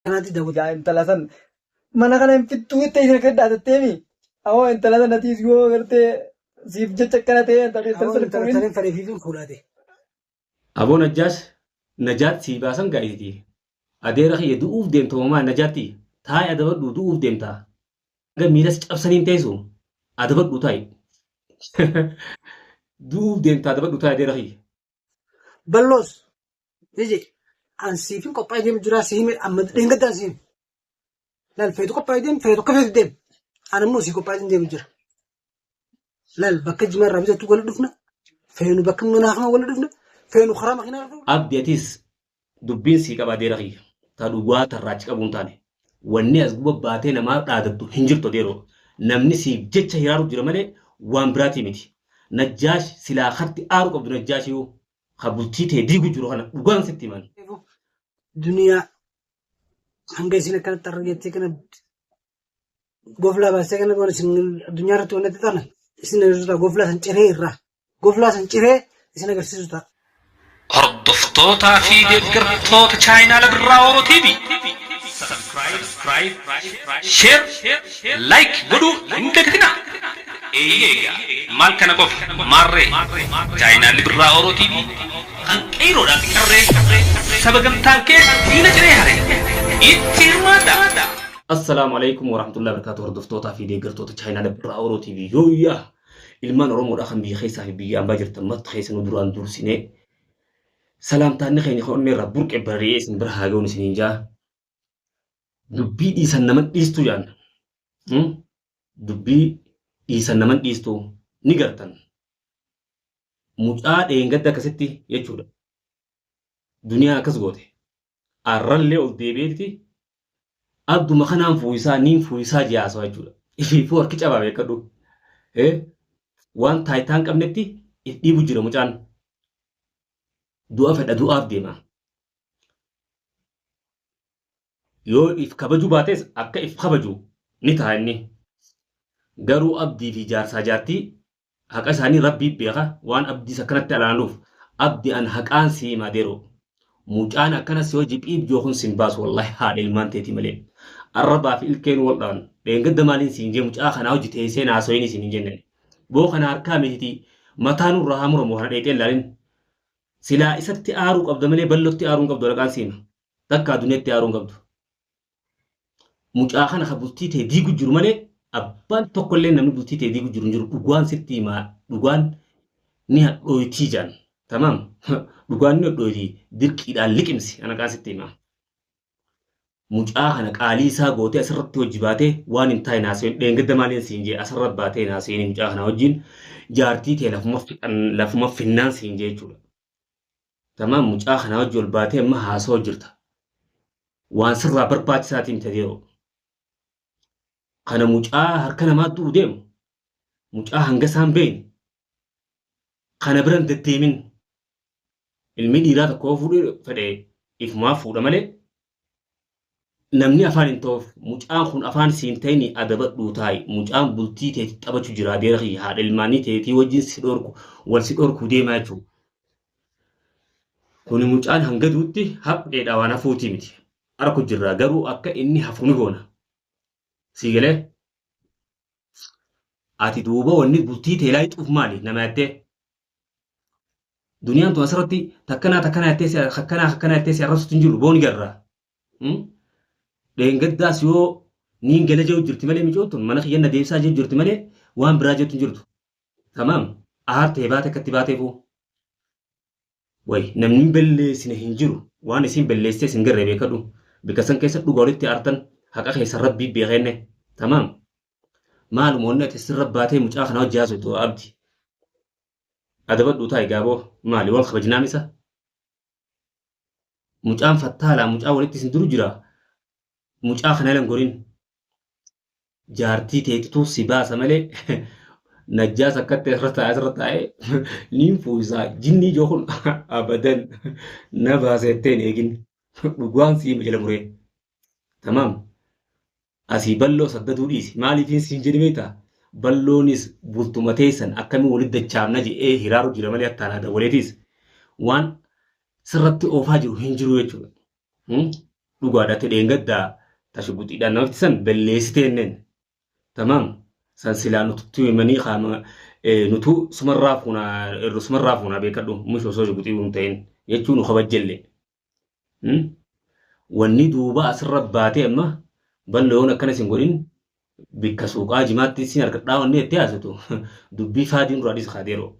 kanatti daawwatu. Yaa intala san mana kana hin fittuu itti isin kadhaatatteemi. Awoo intala san atiis yoo gartee siif jecha akkana ta'e intala san fuudhin. Taleen fadhiifiifin fuudhaate. Aboo Najaat sii baasan gaa'eeti. Adeera kiyya du'uuf deemta uumamaa Najaatti taa'ee adabadhu du'uuf deemta. Aga miilas cabsaniin teessu adabadhu taa'i. Du'uuf deemta adabadhu taa'i adeera kiyya. Balloos. Ije ansiifin qophaa'ee deemu jira siime amma dheengaddaa siime. Laal feetu qophaa'ee deemu feetu akka feetu deemu. Anammoo sii qophaa'ee deemu jira. Laal bakka jimarraa bitatu wal dhufna. Feenu bakka manaa kana wal dhufna. Feenu karaa makiinaa dhufna. Abdiyatis dubbiin sii qaba adeera kiyya. Ta dhugaa tarraachi qabuun taane. Wanni as guba baatee namaa dhaadattu hin jirtu adeeroo. Namni siif jecha hiraaru jira malee waan biraatii miti. Najjaash silaa harti aaru qabdu Najjaashi yoo kabultii ta'e diigu jiru kana dhugaan sitti himan. Duniyaa hanga isin akkanatti argeettee kana goflaa baastee kana goone isin addunyaa irratti wanti taana isin agarsiisuta goflaa san ciree irraa goflaa san ciree isin agarsiisuta. Hordoftootaa fi deeggartoota chaayinaa Birraa Oromoo TV share like godhuu hin dagatinaa. Eeyyega maal kana qofa maarree chaayinaa Birraa Oromoo TV kan qeeroodhaan qarree saba gamtaan kee diina ciree hare itti hirmaata. Assalamu alaikum warahmatullahi wabarakatuh. Hordoftootaa fi deeggartoota chaayinaa Birraa Oromoo TV yooyyaa ilmaan Oromoodhaa kan biyya keessaa fi biyya ambaa jirtan matta keessanuu duraan dursinee salaamtaanni keenya ka'onnee irraa burqe bari'ee isin bira haa ga'uun isiniin jaa. Dubbii dhiisan naman dhiistu jaan. Dubbii dhiisan naman dhiistu ni gartan. Mucaa dheengadda akkasitti jechuudha. Duniyaa akkas goote. Arrallee ol deebi'eeti. Abduma kanaan fuuyisaa niin fuuyisaa ji'aasa jechuudha. Ifiifuu harki cabaa beekadhu. Waan taayitaan qabnetti if dhiibu jira mucaan. Du'a fedha du'aaf deema. Yoo if kabaju baates akka if kabaju ni ta'a inni. Garuu abdii fi jaarsaa jaartii haqa isaanii rabbii beeka waan abdiis akkanatti alaanuuf abdi an haqaan siimaa deeroo. Mucaan akkanas yoo jiphiif jookun sin baasu wallahi haadha ilmaan teeti malee. Arrabaa fi ilkeen waldhaan dheengadda maaliin siin jee mucaa kanaa hojii teessee naasoyin isin hin jenne. Boo kana harkaa miti mataan irraa hamuramu kana dheeteen laalin. Silaa isatti aaruu qabda malee ballotti aaruu qabdu dhaqaan siima. Takka addunyatti aaruu qabdu. Mucaa kana bultii ta'e diigu jiru malee abbaan tokkollee namni bultii ta'e diigu jiru hin jiru. Dhugaan sitti himaa dhugaan ni hadhooyitii jaan. Tamaam dhugaan ni hadhooyitii dirqiidhaan liqimsi ana qaan sitti himaa. Mucaa kana qaalii isaa gootee asirratti hojii baatee waan hin taa'e naaseen dheengadda maaliin siin jee asirratti baatee naaseen mucaa kana wajjin jaartii ta'e lafuma finnaan siin jee jechuudha. Tamam mucaa kana wajji ol baatee amma haasoo jirta. Waan sirraa barbaachisaatiin ta'eeroo. Kana mucaa harka namaa du'u deemu. Mucaa hanga isaan beeyne. Kana biran deddeemin. Ilmi dhiiraa tokko fuudhee fedhee ifumaaf fuudha malee. Namni afaan hin ta'uuf mucaan kun afaan siin ta'ini adabadhuu taa'i. Mucaan bultii ta'etti taphachuu jira adeera kiyya haadha ilmaanii ta'eetii wajjin si dhorku wal si dhorku deemaa jechuudha. Kuni mucaan hanga duutti hapheedha waan hafuutii miti. Arku jirra garuu akka inni hafu ni goona. Siigalee ati duuba wanni bultii teelaa ixuuf maali nama yattee? Duniyaan tun asirratti takkanaa yattee si arrabsutu hin jiru booni garraa. Dheengaddaas yoo niin gala jiru jirti malee micootun mana kiyyanna deebisaa jiru jirti malee waan biraa jettu hin jirtu. Tamaam aartee baate akkatti baateefuu. Way namni balleessine hin jiru waan isin balleessee sin garree beekadhu bika san keessa dhugaa walitti aartan haqa keessa rabbii beekenne tamaam maaluma wanni ati sirra baatee mucaa kana hojii haasoftu abdi adabadhuu taa'i gaaboo maali wal kabajnaam isa mucaan fattaalaa mucaa walitti isin duru jira mucaa kana langorin jaartii teetituu si baasa malee Najjaas akkatti irra taa'ee niin fuuyisaa jinni jookun abadan na baasetteen eegin dhugaan siima jala muree. Tamaam asii balloo saddaduu dhiisi maaliifiin siin jedhi beektaa balloonis bultuma teessan akkamii walitti dachaamna jedhee hiraaru jira malee attaan aadaa waleetiis waan sirratti oofaa jiru hin jiru jechuudha. dhugaadhaatti dheengaddaa tashiguxiidhaan namatti san balleessiteenneen. Tamam san silaa nutu himanii qaama nutu sumarraa fuunaa beekadhu mushoo soo shiguxii hin ta'in jechuun nu kabajjelle. Wanni duuba asirra baatee amma balloon akkana isin godhin bikka suuqaa jimaatti isin harkadhaa wanni itti haasatu dubbii faadii nuraadhis kaadeeroo.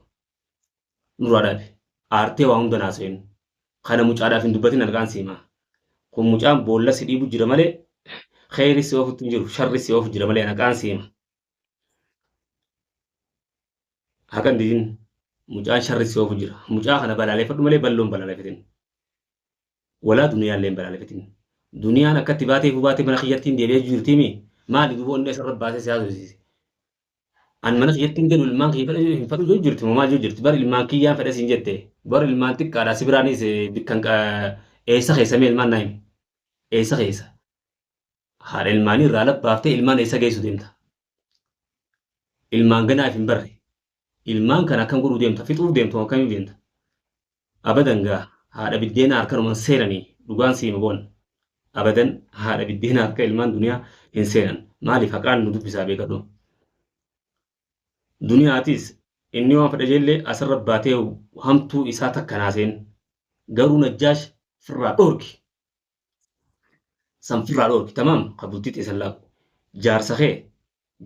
Nuraadhaaf aartee waa hunda naaseen kana mucaadhaaf hin dubbatin argaan siima. Kun mucaan boolla si dhiibu jira malee kheyri si ofutti hin jiru sharri si ofu jira malee argaan siima. Hakan diin mucaan sharri si ofu jira. Mucaa kana balaaleffadhu malee balloon balaaleffatin. Walaa duniyaallee balaaleffatin. Duniyaan akkatti baatee fi baatee mana kiyyattiin deebi'ee jirtiimi maali duuba onnee isarra baatee si haasofsiise. An mana kiyyattiin ganu ilmaan kiyya hin fadhu yoo jirti moo maal yoo jirti bari ilmaan kiyyaan fedha siin jette bari ilmaan xiqqaadhaa si biraanis bikkan eessa keessa mee ilmaan naayim eessa keessa haadha ilmaanii irraa labbaaftee ilmaan eessa geessu deemta. Ilmaan ganaaf hin barre ilmaan kana akkam godhuu deemta fixuuf deemtu akkamii deemta. Abadan gaa haadha biddeena harkanumaan seenanii dhugaan siima boona. Abadan haadha biddeena harka ilmaan duniyaa hin seenan maaliif haqaan nu dubbisaa beekadhu. Duniyaatis inni waan fedha jellee asirra baatee hamtuu isaa takka naaseen garuu najjaash firraa dhoorki. San firraa dhoorki tamaam qabultii teessan laaqu. Jaarsa kee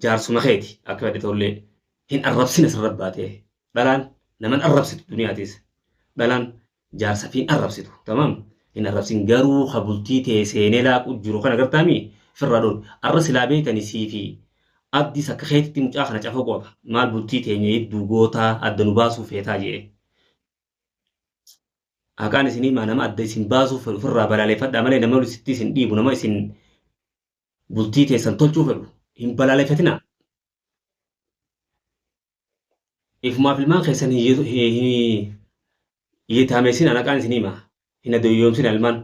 jaarsuma keeti akka fedhe tollee hin arrabsine asirra baatee dhalaan naman arrabsitu duniyaatis dhalaan jaarsa fi hin arrabsitu tamaam hin arrabsin garuu qabultii teesseenee laaqu jiru kana gartaami firraa dhoorki. Arra silaa beeytanii sii fi abdii akka keetitti mucaa kana cafoo qaba maal bultii teenye hedduu gootaa adda nu baasuuf feetaa jee. Haqaan isinii maa nama adda isin baasuuf ofirraa balaaleffadhaa malee nama walitti isin dhiibu nama isin bultii teessan tolchuu fedhu hin balaaleffatinaa. Ifumaaf ilmaan keessan hin yeetaameessin haqaan isinii maa hin adoyyoomsin ilmaan.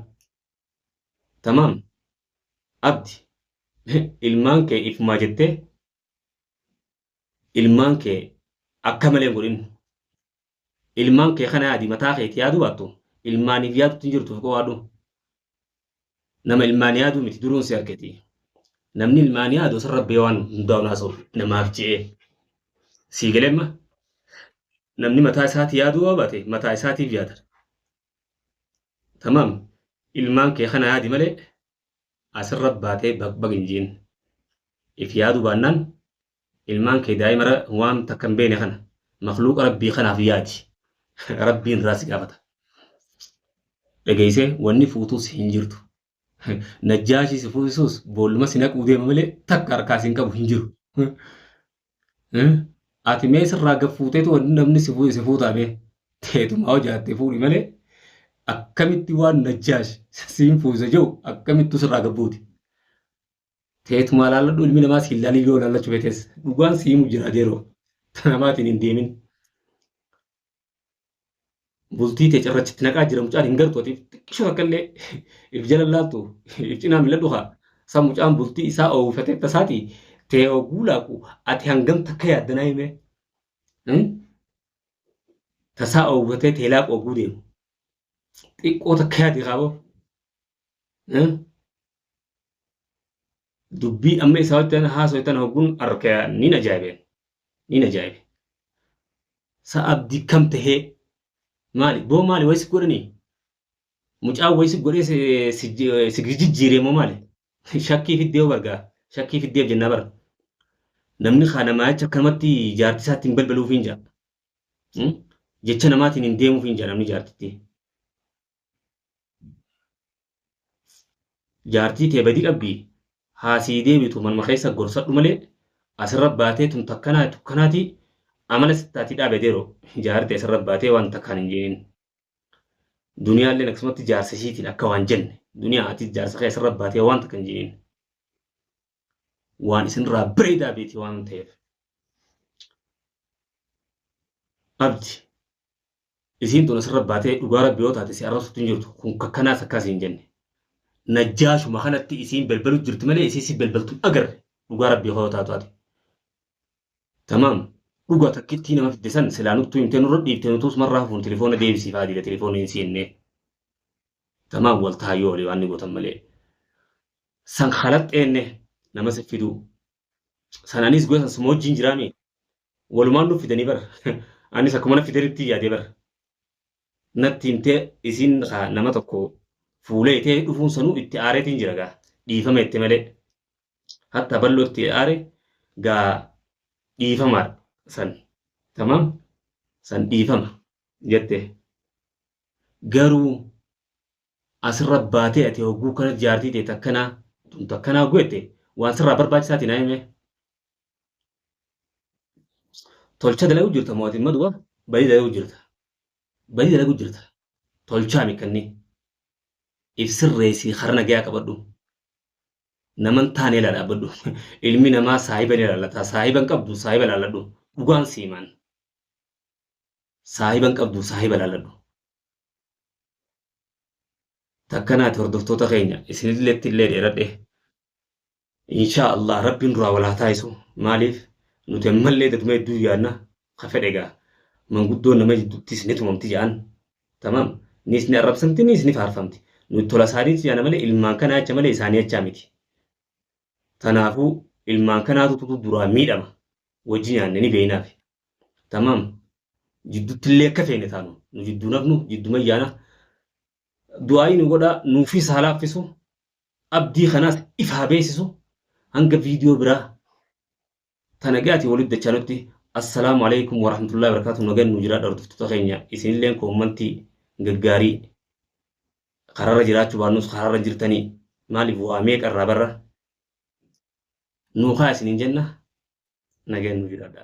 Tamaam abdi ilmaan kee ifumaa jettee ilmaan kee akka malee godhin. Ilmaan kee kana yaadi mataa keetti yaadu baattu ilmaaniif yaadutti jirtuuf qowaadhu. Nama ilmaan yaadu miti duruun si argati. Namni ilmaan yaadu asirra bee waan hundaa'u naasa'u namaaf je'ee. Sii galemma namni mataa isaati yaaduu waa baate mataa isaatiif yaada. Tamaam ilmaan kee kana yaadi malee asirra baatee baqbaq hin jiin. If yaadu baannaan ilmaan kee daa'imara waan takka hin beene kana makluuqa rabbii kanaaf yaadi. Rabbiin irraa si gaafata. Dhageessee wanni fuutuus hin jirtu. Najjaashii si fuusisuus boolluma si naquu deema malee takka harkaa si hin qabu hin jiru. Ati mee sirraa gaffuuteetu wanni namni si fuutaa bee teetumaa hojjaattee fuudhi malee akkamitti waan najjaash siin fuuse jiru akkamittu sirraa gabbuuti. Teetumaa laalladhu ilmi namaa siin laalii yoo laallachuu beetes dhugaan siimu jira deeroo namaatiin hin deemin. Bultii tee cirrachitti naqaa jira mucaan hin gartu atiif xiqqishoo takkallee if jala laattu if cinaa miila dhuhaa san mucaan bultii isaa oowwifatee tasaati tee oguu laaqu ati hangam takka yaaddanaa hime tasaa oowwifatee tee laaqu oguu deemu xiqqoo takka yaadi qaaboo dubbii amma isaa wajjin haasawatan hogguun harka ni ajaa'ibe sa'abdii kam tahee maali boo maali waysi godhanii mucaa waysi godhee si jijjiiree moo maali shakkii fiddee bargaa shakkii fiddeef jennaa bara namni namaa jecha akkanumatti jaartii isaatti hin balbaluuf hin jaa jecha namaatiin hin deemuuf hin jaa namni jaartitti jaartii tee badii qabbii haasii deebitu manuma keessa gorsadhu malee asirra baatee tun takkanaati amala sittaati dhaabeteeroo jaartii asirra baatee waan takkaan hin jeenin. Duniyaallee akkasumatti jaarsa ishiitiin akka waan jenne duniyaa ati jaarsa kee asirra baatee waan takka hin jeenin. Waan isinirraa bareedaa beeti waan ta'eef. Abdi isiin tun asirra baatee dhugaa rabbii yoo taate si arrabsutti hin jirtu kun kakkanaas akkas hin jenne. Najjaashuma kanatti isiin balbalu jirti malee isii si balbaltu agarre dhugaa rabbii yoo taatu ati. Tamaam. Dhugaa takkitti nama fidde san silaanuttu himtee nurra dhiiftee nutus marraa fuun telefoona deebisiifaa diida telefoona hin seenne. Tamaan wal taayyoo olee waan ni gootan malee san khalaxeenne nama si fiduu sanaanis gosa smoojiin jiraami walumaan nu fidanii bara anis akkuma na fidanitti yaadee bara natti himtee isin nama tokko fuulee itee dhufuun sanuu itti aareetiin jira gaa dhiifama itti malee hatta bal'oo itti aare gaa dhiifamaadha san tamam san dhiifama jette garuu asirra baatee ati hogguu kana jaartii ta'e takkanaa goete waan sirraa barbaachisaati naa hime tolcha dalagu jirta mootiin maduwa badii dalagu jirta tolchaa mikanni ibsirreesii harna gayaa qabadhu naman taane ilaalabadhu ilmi namaa saahiba ni ilaallata saahiban qabdu saahiba ilaalladhu dhugaan siimaan saahiban qabdu saahiba ilaalladhu takkanaati hordoftoota keenya isinilleetti illee dheeradhe inshaa Allah rabbiin duraa walaa taayisu maaliif nuti ammallee daduma hedduu yaadna ka fedhegaa manguddoon nama jidduttis ni tumamti jedhan tamam nis ni arrabsamti nis ni faarfamti nuti tola isaaniitti jaana malee ilmaan kanaa acha malee isaanii achaa miti tanaafuu ilmaan kanaatu duraa miidhama wajji nyaanne ni beeynaaf tamam jidduttillee akka feene taanu nu jidduu nafnu jidduma yaana du'aayi nu godha nuufis halaaffisu abdii kanaas ifaa beesisu hanga viidiyoo biraa tana gaati walitti dachaanutti assalaamu alaykum warahmatullahi wabarakatuh nagaan nu jiraadha hordoftoota keenya isinilleen koommantii gaggaarii kararra jiraachuu baannus kararra jirtanii maaliif waa meeqa irraa barra nuu kaa isiniin jenna nagaan nu jiraadha